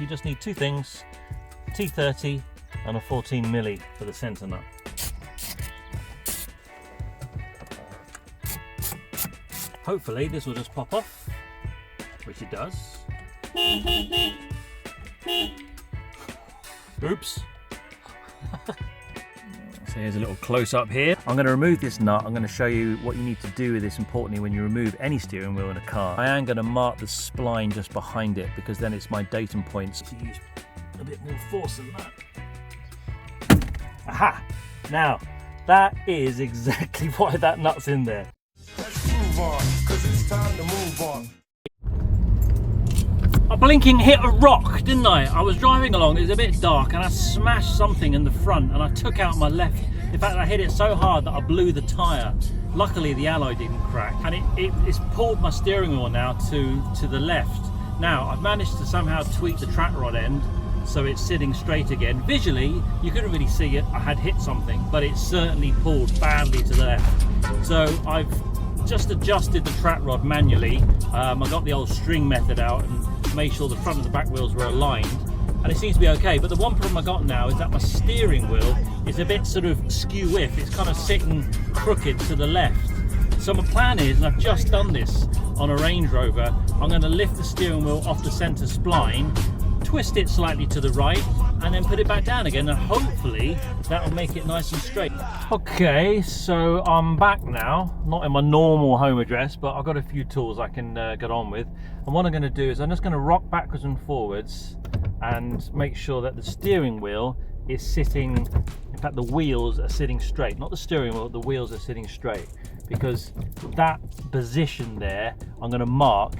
you just need two things, T30 and a 14mm for the centre nut. Hopefully this will just pop off, which it does. Oops. So here's a little close up here. I'm going to remove this nut. I'm going to show you what you need to do with this, importantly, when you remove any steering wheel in a car. I am going to mark the spline just behind it because then it's my datum points. To use a bit more force than that. Aha! Now, that is exactly why that nut's in there. Let's move on, 'cause it's time to move on. I blinking hit a rock, didn't I? I was driving along, it was a bit dark, and I smashed something in the front, and I took out my left. In fact, I hit it so hard that I blew the tyre. Luckily, the alloy didn't crack, and it's pulled my steering wheel now to the left. Now, I've managed to somehow tweak the track rod end so it's sitting straight again. Visually, you couldn't really see it. I had hit something, but it certainly pulled badly to the left. So I've just adjusted the track rod manually. I got the old string method out and made sure the front and the back wheels were aligned, and it seems to be okay. But the one problem I got now is that my steering wheel is a bit sort of skew-whiff. It's kind of sitting crooked to the left. So my plan is, and I've just done this on a Range Rover, I'm going to lift the steering wheel off the centre spline, twist it slightly to the right, and then put it back down again, and hopefully that'll make it nice and straight. Okay, so I'm back now, not in my normal home address, but I've got a few tools I can get on with. And what I'm going to do is I'm just going to rock backwards and forwards and make sure that the steering wheel is sitting, in fact the wheels are sitting straight, not the steering wheel, the wheels are sitting straight, because that position there I'm going to mark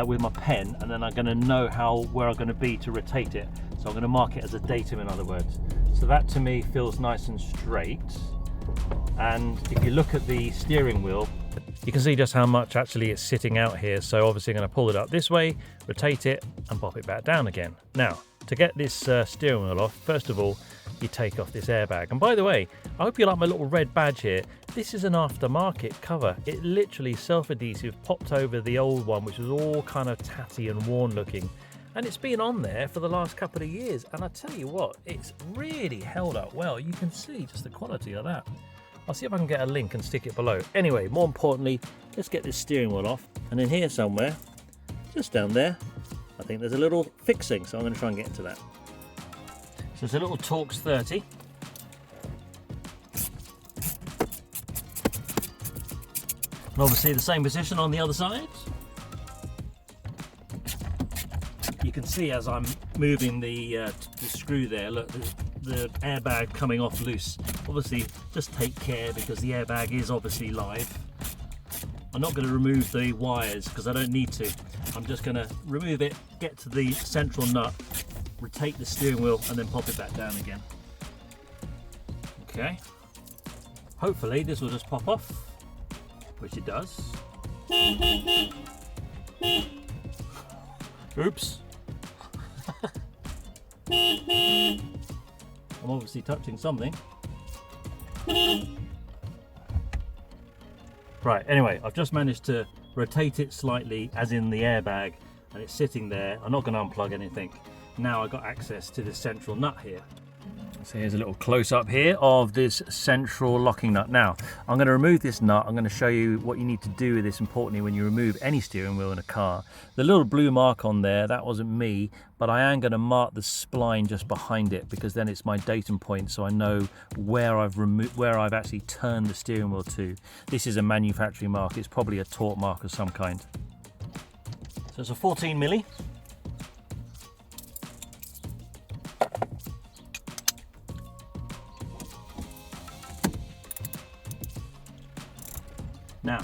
with my pen, and then I'm going to know where I'm going to be to rotate it. So I'm going to mark it as a datum, in other words. So that to me feels nice and straight. And if you look at the steering wheel, you can see just how much actually it's sitting out here. So obviously I'm going to pull it up this way, rotate it, and pop it back down again. Now, to get this steering wheel off, first of all, you take off this airbag. And by the way, I hope you like my little red badge here. This is an aftermarket cover. It literally self-adhesive popped over the old one, which was all kind of tatty and worn looking. And it's been on there for the last couple of years. And I tell you what, it's really held up well. You can see just the quality of that. I'll see if I can get a link and stick it below. Anyway, more importantly, let's get this steering wheel off. And in here somewhere, just down there, I think there's a little fixing. So I'm going to try and get into that. So it's a little Torx 30. And obviously the same position on the other side. You can see as I'm moving the screw there, look, the airbag coming off loose. Obviously just take care because the airbag is obviously live. I'm not going to remove the wires because I don't need to. I'm just going to remove it, get to the central nut, rotate the steering wheel, and then pop it back down again. Okay. Hopefully this will just pop off, which it does. Oops. I'm obviously touching something. Right, anyway, I've just managed to rotate it slightly, as in the airbag, and it's sitting there. I'm not going to unplug anything. Now I've got access to this central nut here. So here's a little close-up here of this central locking nut. Now, I'm going to remove this nut. I'm going to show you what you need to do with this, importantly, when you remove any steering wheel in a car. The little blue mark on there, that wasn't me, but I am going to mark the spline just behind it because then it's my datum point, so I know where I've actually turned the steering wheel to. This is a manufacturing mark. It's probably a torque mark of some kind. So it's a 14mm. Now,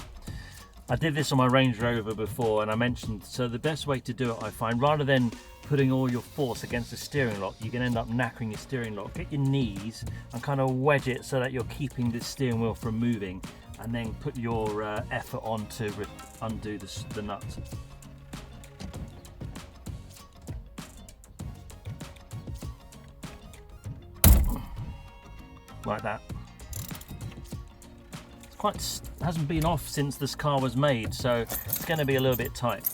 I did this on my Range Rover before, and I mentioned, so the best way to do it, I find, rather than putting all your force against the steering lock, you can end up knackering your steering lock. Get your knees and kind of wedge it so that you're keeping the steering wheel from moving, and then put your effort on to undo the nut. Like that. Hasn't been off since this car was made, so it's going to be a little bit tight.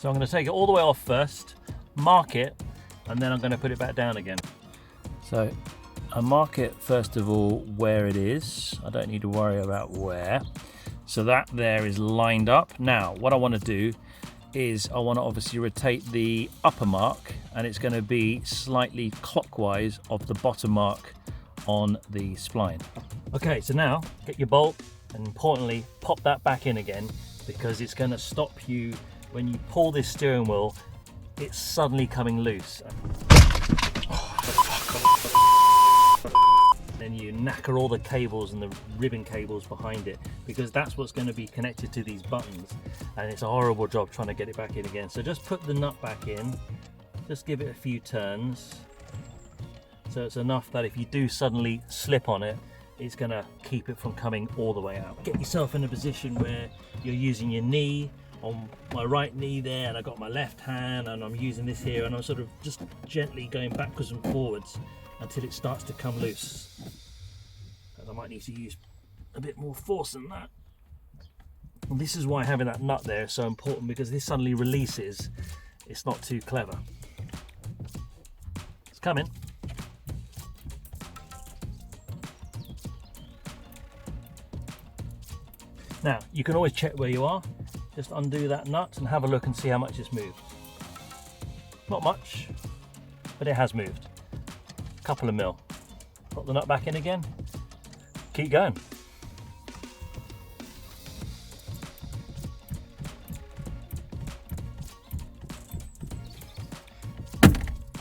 So I'm going to take it all the way off first, mark it, and then I'm going to put it back down again. So I mark it first of all where it is. I don't need to worry about where. So that there is lined up. Now what I want to do is I want to obviously rotate the upper mark, and it's going to be slightly clockwise of the bottom mark on the spline. Okay, so now get your bolt and importantly pop that back in again, because it's going to stop you when you pull this steering wheel, it's suddenly coming loose. Then you knacker all the cables and the ribbon cables behind it, because that's what's going to be connected to these buttons, and it's a horrible job trying to get it back in again. So just put the nut back in, just give it a few turns, so it's enough that if you do suddenly slip on it, it's going to keep it from coming all the way out. Get yourself in a position where you're using your knee on my right knee there, and I've got my left hand and I'm using this here, and I'm sort of just gently going backwards and forwards until it starts to come loose. And I might need to use a bit more force than that. And this is why having that nut there is so important, because this suddenly releases, it's not too clever. It's coming. Now, you can always check where you are. Just undo that nut and have a look and see how much it's moved. Not much, but it has moved. A couple of mil. Put the nut back in again. Keep going.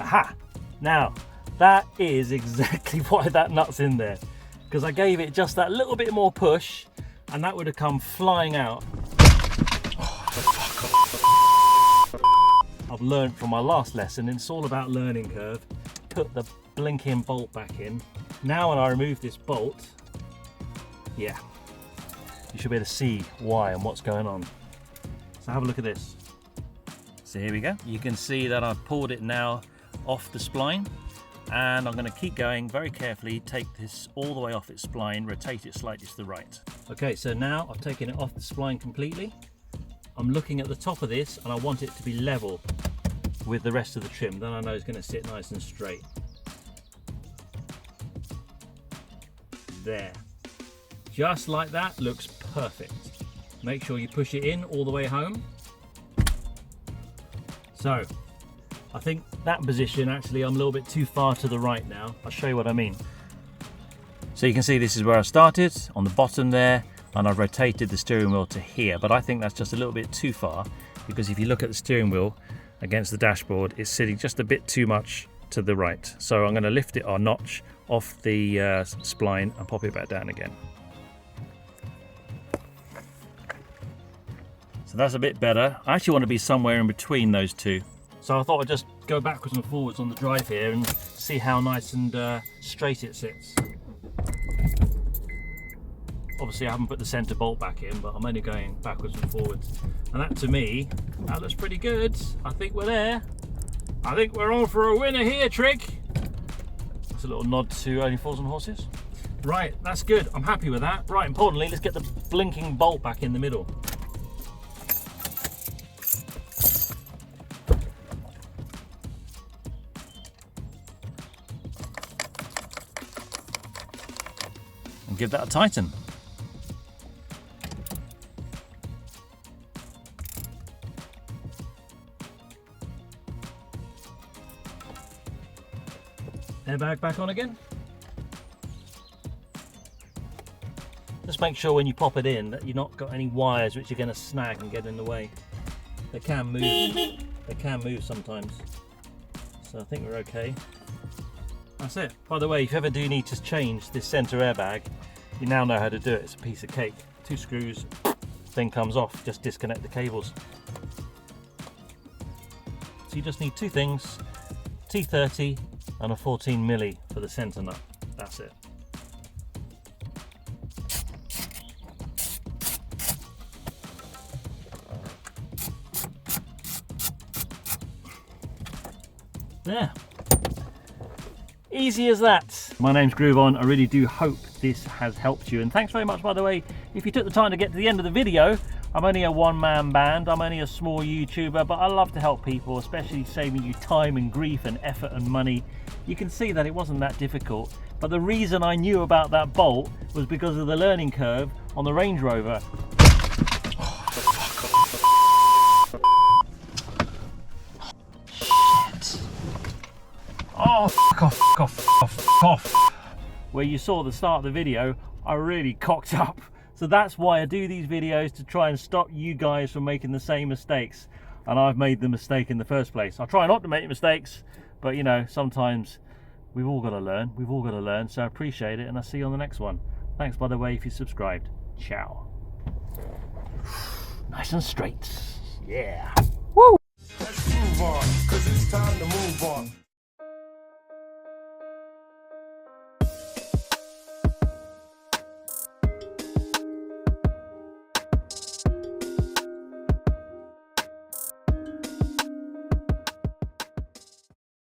Aha! Now, that is exactly why that nut's in there. Because I gave it just that little bit more push, and that would have come flying out. I've learned from my last lesson, it's all about learning curve. Put the blinking bolt back in. Now when I remove this bolt, yeah, you should be able to see why and what's going on. So have a look at this. So here we go. You can see that I've pulled it now off the spline, and I'm going to keep going very carefully, take this all the way off its spline, rotate it slightly to the right. Okay, so now I've taken it off the spline completely. I'm looking at the top of this and I want it to be level with the rest of the trim. Then I know it's going to sit nice and straight. There. Just like that, looks perfect. Make sure you push it in all the way home. So, I think that position, actually, I'm a little bit too far to the right now. I'll show you what I mean. So you can see this is where I started, on the bottom there, and I've rotated the steering wheel to here, but I think that's just a little bit too far, because if you look at the steering wheel against the dashboard, it's sitting just a bit too much to the right. So I'm going to lift it a notch off the spline and pop it back down again. So that's a bit better. I actually want to be somewhere in between those two. So I thought I'd just go backwards and forwards on the drive here and see how nice and straight it sits. Obviously I haven't put the centre bolt back in, but I'm only going backwards and forwards. And that, to me, that looks pretty good. I think we're there. I think we're on for a winner here, Trig. That's a little nod to Only Fools and Horses. Right, that's good. I'm happy with that. Right, importantly, let's get the blinking bolt back in the middle. And give that a tighten. Airbag back on again. Just make sure when you pop it in that you've not got any wires which are going to snag and get in the way. They can move. They can move sometimes. So I think we're okay. That's it. By the way, if you ever do need to change this centre airbag, you now know how to do it. It's a piece of cake. 2 screws, thing comes off. Just disconnect the cables. So you just need 2 things: T30 and a 14mm for the centre nut. That's it. There. Easy as that. My name's Groovon. I really do hope this has helped you, and thanks very much, by the way, if you took the time to get to the end of the video. I'm only a one-man band, I'm only a small YouTuber, but I love to help people, especially saving you time and grief and effort and money. You can see that it wasn't that difficult, but the reason I knew about that bolt was because of the learning curve on the Range Rover. Shit. Oh, fuck off, fuck off, fuck off, fuck off. Where you saw the start of the video, I really cocked up. So that's why I do these videos, to try and stop you guys from making the same mistakes. And I've made the mistake in the first place. I try not to make mistakes, but you know, sometimes we've all got to learn. We've all got to learn. So I appreciate it, and I'll see you on the next one. Thanks, by the way, if you subscribed. Ciao. Nice and straight. Yeah. Woo! Let's move on, cause it's time to move on.